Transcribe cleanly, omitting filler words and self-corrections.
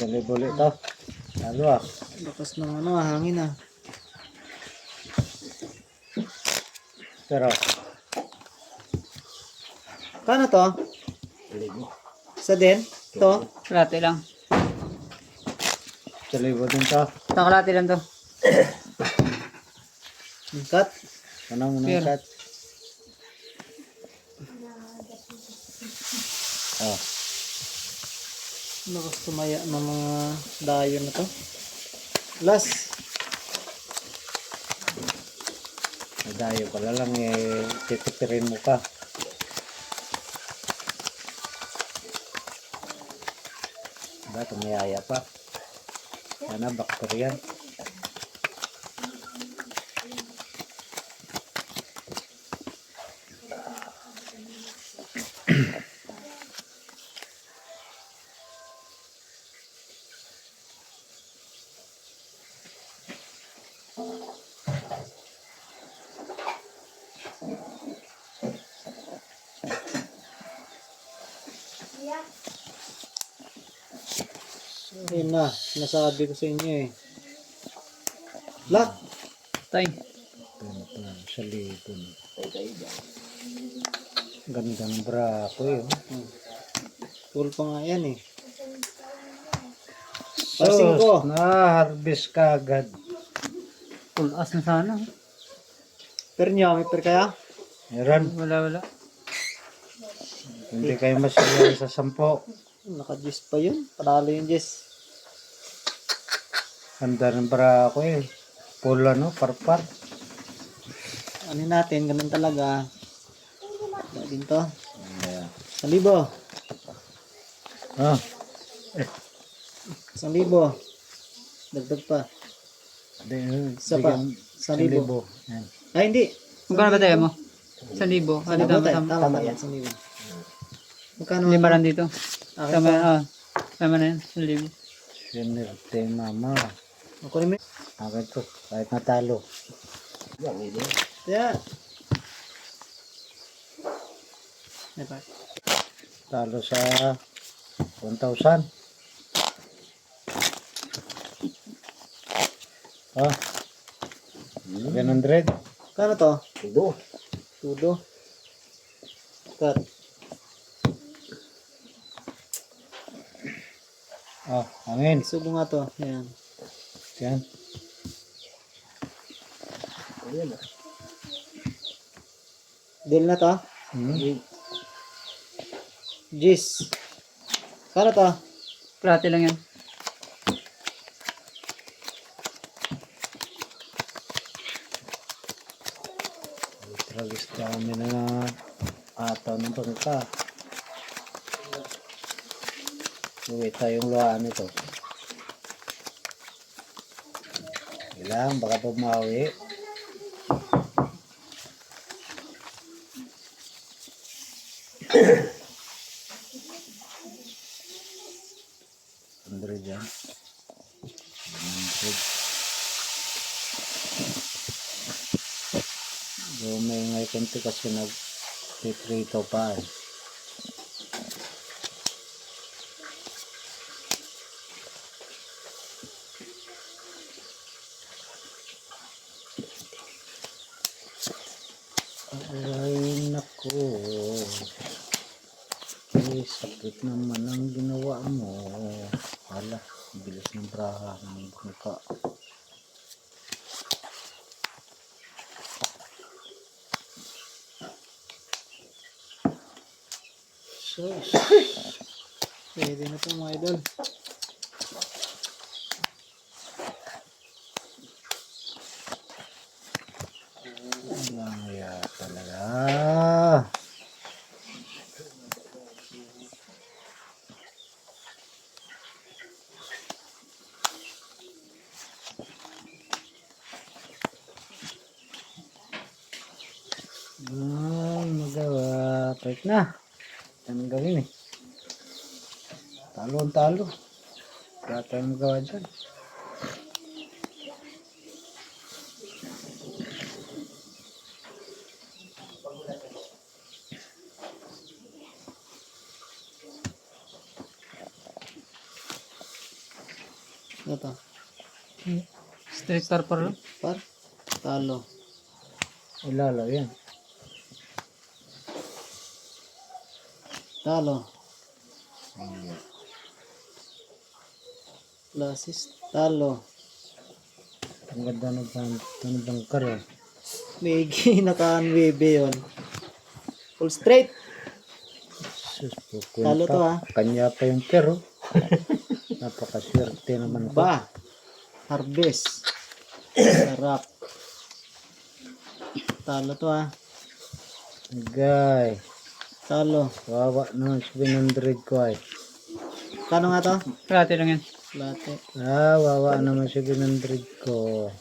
Tuloy-tuloy ito. Lalo ah. Lakas ng ano, hangin ah. Pero, Kano to? Isa din? To? Kalate lang. tuloy-tuloy din ito. Ito, kalate lang to. Cut? Ano mo Pero- nang cut? Oh, Lakas tumaya ng mga dayo na to. Last. nadayo pala lang eh. Titipirin mo ka. Diba, tumiyaya pa. Sana bakteryan. Ayun na, nasabi ko sa inyo eh. Lock! Tay. Sa libon. Gandang bra ko yun. Full pa nga yan eh. Parsing ko. Na-harvest ka agad. Full as na sana. Per nyo, may per kaya? Meron. Wala. Hindi kayo masyadong sa 10. Naka-10 pa yun. Panalo yung 10. Ganda ng bra ko eh. Full ano, parpar. Ano natin, ganun talaga. Wala din to. Yeah. 1,000. Ah, 1,000. Dagdag pa. Isa pa. 1,000. Yan. Ay, hindi. Magkano ba tayo mo? 1,000. Ano Ano tayo? tama? Tama yan, 1,000. Magkano? Lima rin dito. Akin Tama, pa. tama na yan. 1,000. Sinerte mama. Ako rin. Agad to. Kahit natalo. Yeah. May pa. Talo sa 1,000. Ah. 100. Kano to? Tudo. Tudo. Cut. Ah, amin. Subo nga to. Ayan. Yan. Deal na to? Gis. Kano to? Kalate lang yan. Tragis kami na ataw ng pagka. Uwi tayong luhaan ito. Ilang, baka pumawi. Hundred yan. 100. May konti kasi nag-titrito pa eh. Ay nako, ay sakit naman ang ginawa mo. Hala, bilis ng braha ng mukha. Sus. Pwede na to mga idol. Langya talaga. Magawa. Pwede na. Anong gawin eh? Talo ang talo. Wala tayong magawa dyan. Ito. Street tarpar lang. Par. Talo. Ilalo yan. Talo. Lasis. Talo. Ang ganda ng bangkar eh. May naka-9 yun. Full straight. Sus, Talo to, ha? Kanya pa yung pero. Napakaswerte naman ko. Ba. Harvest. Sarap. Talo to, ha. Guy. Talo. Wawa naman 700 ko ay. Kano nga to? Plate lang yan. Latte. Wawa naman 700 ko.